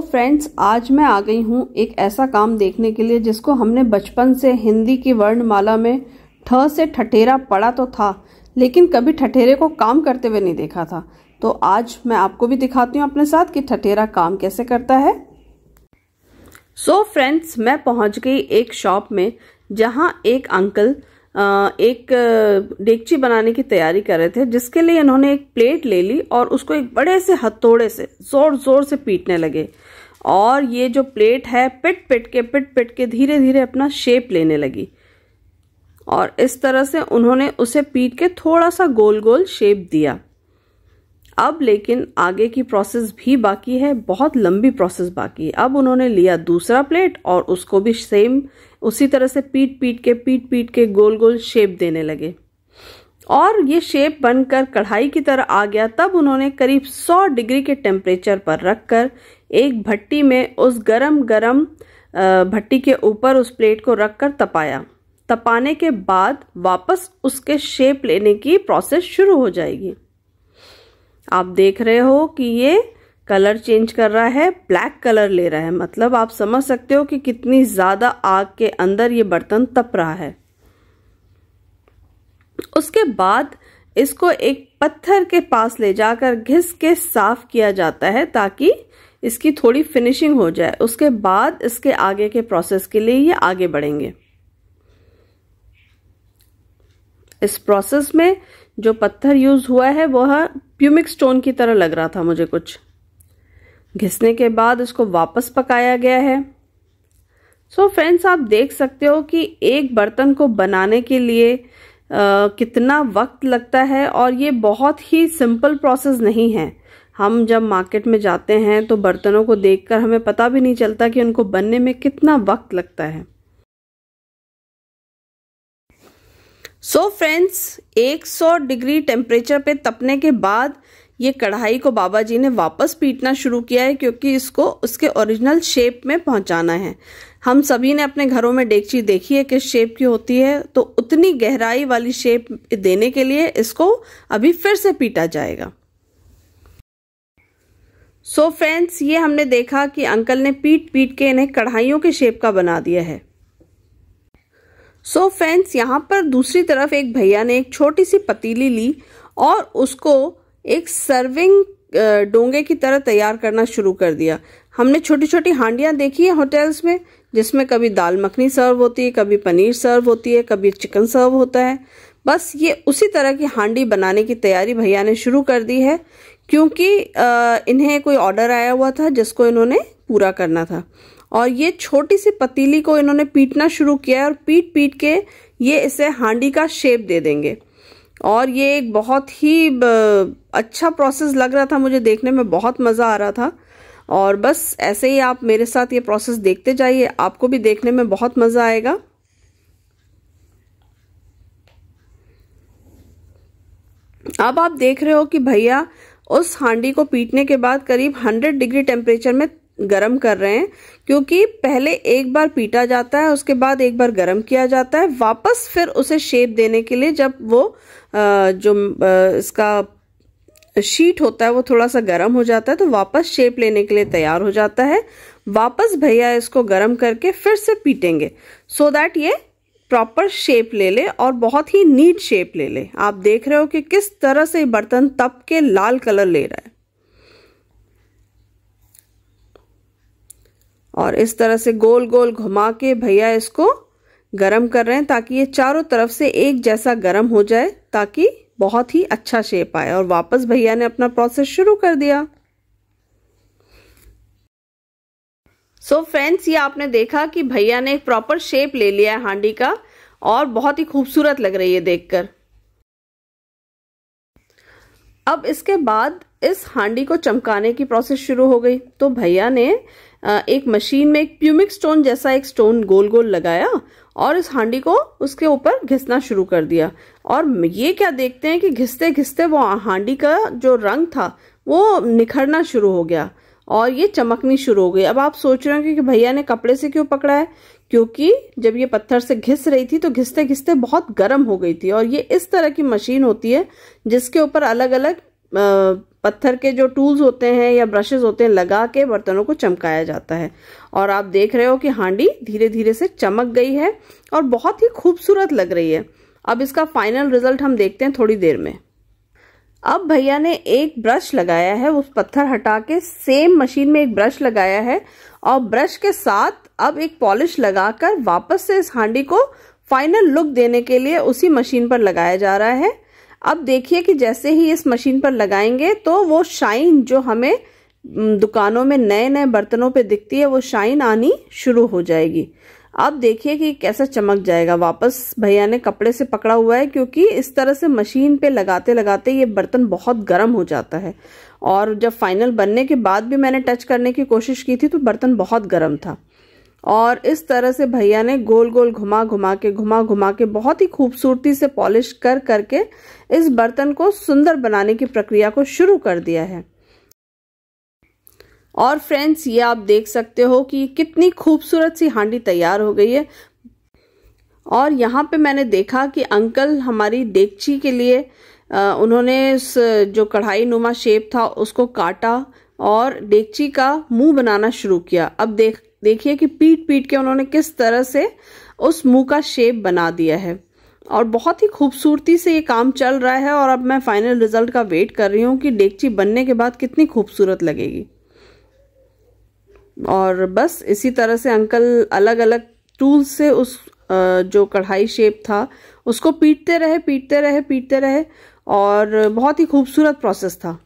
Friends, आज मैं आ गई हूँ एक ऐसा काम देखने के लिए जिसको हमने बचपन से हिंदी की वर्णमाला में ठ से ठठेरा पढ़ा तो था, लेकिन कभी ठठेरे को काम करते हुए नहीं देखा था। तो आज मैं आपको भी दिखाती हूँ अपने साथ कि ठठेरा काम कैसे करता है। फ्रेंड्स, मैं पहुँच गई एक शॉप में जहाँ एक अंकल एक डेगची बनाने की तैयारी कर रहे थे, जिसके लिए इन्होंने एक प्लेट ले ली और उसको एक बड़े से हथौड़े से जोर जोर से पीटने लगे। और ये जो प्लेट है पिट पिट के धीरे धीरे अपना शेप लेने लगी और इस तरह से उन्होंने उसे पीट के थोड़ा सा गोल गोल शेप दिया। अब लेकिन आगे की प्रोसेस भी बाकी है, बहुत लंबी प्रोसेस बाकी है। अब उन्होंने लिया दूसरा प्लेट और उसको भी सेम उसी तरह से पीट के गोल गोल शेप देने लगे और ये शेप बनकर कढ़ाई की तरह आ गया। तब उन्होंने करीब 100 डिग्री के टेम्परेचर पर रखकर एक भट्टी में उस गरम भट्टी के ऊपर उस प्लेट को रखकर तपाया। तपाने के बाद वापस उसके शेप लेने की प्रोसेस शुरू हो जाएगी। आप देख रहे हो कि ये कलर चेंज कर रहा है, ब्लैक कलर ले रहा है, मतलब आप समझ सकते हो कि कितनी ज्यादा आग के अंदर ये बर्तन तप रहा है। उसके बाद इसको एक पत्थर के पास ले जाकर घिस के साफ किया जाता है ताकि इसकी थोड़ी फिनिशिंग हो जाए। उसके बाद इसके आगे के प्रोसेस के लिए ये आगे बढ़ेंगे। इस प्रोसेस में जो पत्थर यूज हुआ है वह प्यूमिक स्टोन की तरह लग रहा था मुझे कुछ। घिसने के बाद इसको वापस पकाया गया है। फ्रेंड्स, आप देख सकते हो कि एक बर्तन को बनाने के लिए कितना वक्त लगता है और ये बहुत ही सिंपल प्रोसेस नहीं है। हम जब मार्केट में जाते हैं तो बर्तनों को देखकर हमें पता भी नहीं चलता कि उनको बनने में कितना वक्त लगता है। फ्रेंड्स, 100 डिग्री टेम्परेचर पे तपने के बाद ये कढ़ाई को बाबा जी ने वापस पीटना शुरू किया है, क्योंकि इसको उसके ओरिजिनल शेप में पहुंचाना है। हम सभी ने अपने घरों में डेगची देखी है किस शेप की होती है, तो उतनी गहराई वाली शेप देने के लिए इसको अभी फिर से पीटा जाएगा। फ्रेंड्स, ये हमने देखा कि अंकल ने पीट के इन्हें कढ़ाइयों के शेप का बना दिया है। फ्रेंड्स, यहाँ पर दूसरी तरफ एक भैया ने एक छोटी सी पतीली ली और उसको एक सर्विंग डोंगे की तरह तैयार करना शुरू कर दिया। हमने छोटी छोटी हांडियां देखी है होटल्स में, जिसमें कभी दाल मखनी सर्व होती है, कभी पनीर सर्व होती है, कभी चिकन सर्व होता है। बस ये उसी तरह की हांडी बनाने की तैयारी भैया ने शुरू कर दी है, क्योंकि इन्हें कोई ऑर्डर आया हुआ था जिसको इन्होंने पूरा करना था। और ये छोटी सी पतीली को इन्होंने पीटना शुरू किया और पीट के ये इसे हांडी का शेप दे देंगे। और ये एक बहुत ही अच्छा प्रोसेस लग रहा था मुझे, देखने में बहुत मज़ा आ रहा था। और बस ऐसे ही आप मेरे साथ ये प्रोसेस देखते जाइए, आपको भी देखने में बहुत मज़ा आएगा। अब आप देख रहे हो कि भैया उस हांडी को पीटने के बाद करीब 100 डिग्री टेम्परेचर में गरम कर रहे हैं, क्योंकि पहले एक बार पीटा जाता है, उसके बाद एक बार गरम किया जाता है, वापस फिर उसे शेप देने के लिए जब वो इसका शीट होता है वो थोड़ा सा गरम हो जाता है तो वापस शेप लेने के लिए तैयार हो जाता है। वापस भैया इसको गरम करके फिर से पीटेंगे सो दैट ये प्रॉपर शेप ले ले और बहुत ही नीट शेप ले ले। आप देख रहे हो कि किस तरह से बर्तन तप के लाल कलर ले रहा है और इस तरह से गोल गोल घुमा के भैया इसको गरम कर रहे हैं ताकि ये चारों तरफ से एक जैसा गरम हो जाए, ताकि बहुत ही अच्छा शेप आए। और वापस भैया ने अपना प्रोसेस शुरू कर दिया। फ्रेंड्स, ये आपने देखा कि भैया ने एक प्रॉपर शेप ले लिया है हांडी का और बहुत ही खूबसूरत लग रही है देखकर। अब इसके बाद इस हांडी को चमकाने की प्रोसेस शुरू हो गई। तो भैया ने एक मशीन में एक प्यूमिक स्टोन जैसा एक स्टोन गोल गोल लगाया और इस हांडी को उसके ऊपर घिसना शुरू कर दिया। और ये क्या देखते हैं कि घिसते घिसते वो हांडी का जो रंग था वो निखरना शुरू हो गया और ये चमकनी शुरू हो गई। अब आप सोच रहे हैं कि भैया ने कपड़े से क्यों पकड़ा है, क्योंकि जब ये पत्थर से घिस रही थी तो घिसते घिसते बहुत गर्म हो गई थी। और ये इस तरह की मशीन होती है जिसके ऊपर अलग अलग पत्थर के जो टूल्स होते हैं या ब्रशेस होते हैं लगा के बर्तनों को चमकाया जाता है। और आप देख रहे हो कि हांडी धीरे धीरे से चमक गई है और बहुत ही खूबसूरत लग रही है। अब इसका फाइनल रिजल्ट हम देखते हैं थोड़ी देर में। अब भैया ने एक ब्रश लगाया है, उस पत्थर हटा के सेम मशीन में एक ब्रश लगाया है और ब्रश के साथ अब एक पॉलिश लगाकर वापस से इस हांडी को फाइनल लुक देने के लिए उसी मशीन पर लगाया जा रहा है। अब देखिए कि जैसे ही इस मशीन पर लगाएंगे तो वो शाइन जो हमें दुकानों में नए नए बर्तनों पे दिखती है वो शाइन आनी शुरू हो जाएगी। अब देखिए कि कैसा चमक जाएगा। वापस भैया ने कपड़े से पकड़ा हुआ है क्योंकि इस तरह से मशीन पे लगाते लगाते ये बर्तन बहुत गर्म हो जाता है और जब फाइनल बनने के बाद भी मैंने टच करने की कोशिश की थी तो बर्तन बहुत गर्म था। और इस तरह से भैया ने गोल गोल घुमा घुमा के बहुत ही खूबसूरती से पॉलिश कर करके इस बर्तन को सुंदर बनाने की प्रक्रिया को शुरू कर दिया है। और फ्रेंड्स, ये आप देख सकते हो कि कितनी खूबसूरत सी हांडी तैयार हो गई है। और यहाँ पे मैंने देखा कि अंकल हमारी डेगची के लिए उन्होंने इस जो कढ़ाई नुमा शेप था उसको काटा और डेगची का मुंह बनाना शुरू किया। अब देखिए कि पीट पीट के उन्होंने किस तरह से उस मुंह का शेप बना दिया है और बहुत ही खूबसूरती से ये काम चल रहा है। और अब मैं फाइनल रिजल्ट का वेट कर रही हूँ कि डेगची बनने के बाद कितनी खूबसूरत लगेगी। और बस इसी तरह से अंकल अलग अलग टूल से उस जो कढ़ाई शेप था उसको पीटते रहे और बहुत ही खूबसूरत प्रोसेस था।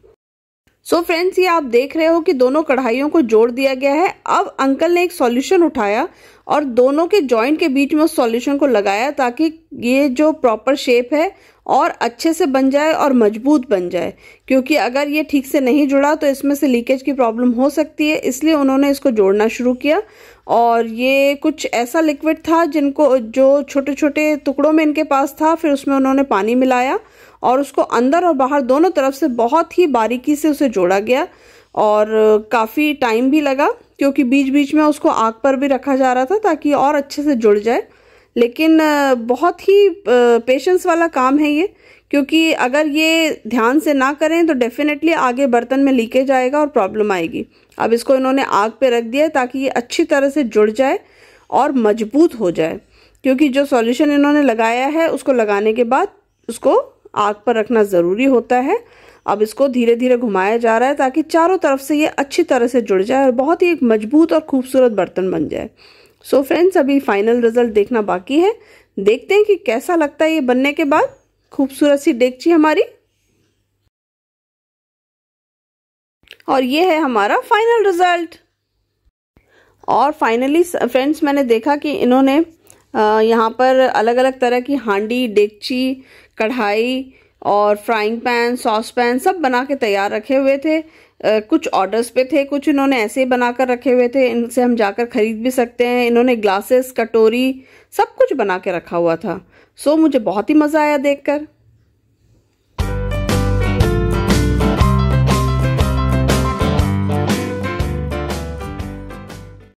सो फ्रेंड्स, ये आप देख रहे हो कि दोनों कढ़ाइयों को जोड़ दिया गया है। अब अंकल ने एक सॉल्यूशन उठाया और दोनों के जॉइंट के बीच में उस सॉल्यूशन को लगाया ताकि ये जो प्रॉपर शेप है और अच्छे से बन जाए और मजबूत बन जाए, क्योंकि अगर ये ठीक से नहीं जुड़ा तो इसमें से लीकेज की प्रॉब्लम हो सकती है। इसलिए उन्होंने इसको जोड़ना शुरू किया और ये कुछ ऐसा लिक्विड था जिनको जो छोटे छोटे टुकड़ों में इनके पास था, फिर उसमें उन्होंने पानी मिलाया और उसको अंदर और बाहर दोनों तरफ से बहुत ही बारीकी से उसे जोड़ा गया। और काफ़ी टाइम भी लगा क्योंकि बीच बीच में उसको आग पर भी रखा जा रहा था ताकि और अच्छे से जुड़ जाए। लेकिन बहुत ही पेशेंस वाला काम है ये, क्योंकि अगर ये ध्यान से ना करें तो डेफिनेटली आगे बर्तन में लीकेज आएगा और प्रॉब्लम आएगी। अब इसको इन्होंने आग पे रख दिया ताकि ये अच्छी तरह से जुड़ जाए और मजबूत हो जाए, क्योंकि जो सॉल्यूशन इन्होंने लगाया है उसको लगाने के बाद उसको आग पर रखना ज़रूरी होता है। अब इसको धीरे धीरे घुमाया जा रहा है ताकि चारों तरफ से ये अच्छी तरह से जुड़ जाए और बहुत ही एक मजबूत और खूबसूरत बर्तन बन जाए। सो फ्रेंड्स, अभी फाइनल रिजल्ट देखना बाकी है। देखते हैं कि कैसा लगता है ये बनने के बाद खूबसूरत सी डेगची हमारी। और ये है हमारा फाइनल रिजल्ट। और फाइनली फ्रेंड्स, मैंने देखा कि इन्होंने यहाँ पर अलग अलग तरह की हांडी, डेगची, कढ़ाई और फ्राइंग पैन, सॉस पैन सब बना के तैयार रखे हुए थे। कुछ ऑर्डर्स पे थे, कुछ इन्होंने ऐसे ही बनाकर रखे हुए थे, इनसे हम जाकर खरीद भी सकते हैं। इन्होंने ग्लासेस, कटोरी सब कुछ बना के रखा हुआ था। सो मुझे बहुत ही मज़ा आया देखकर।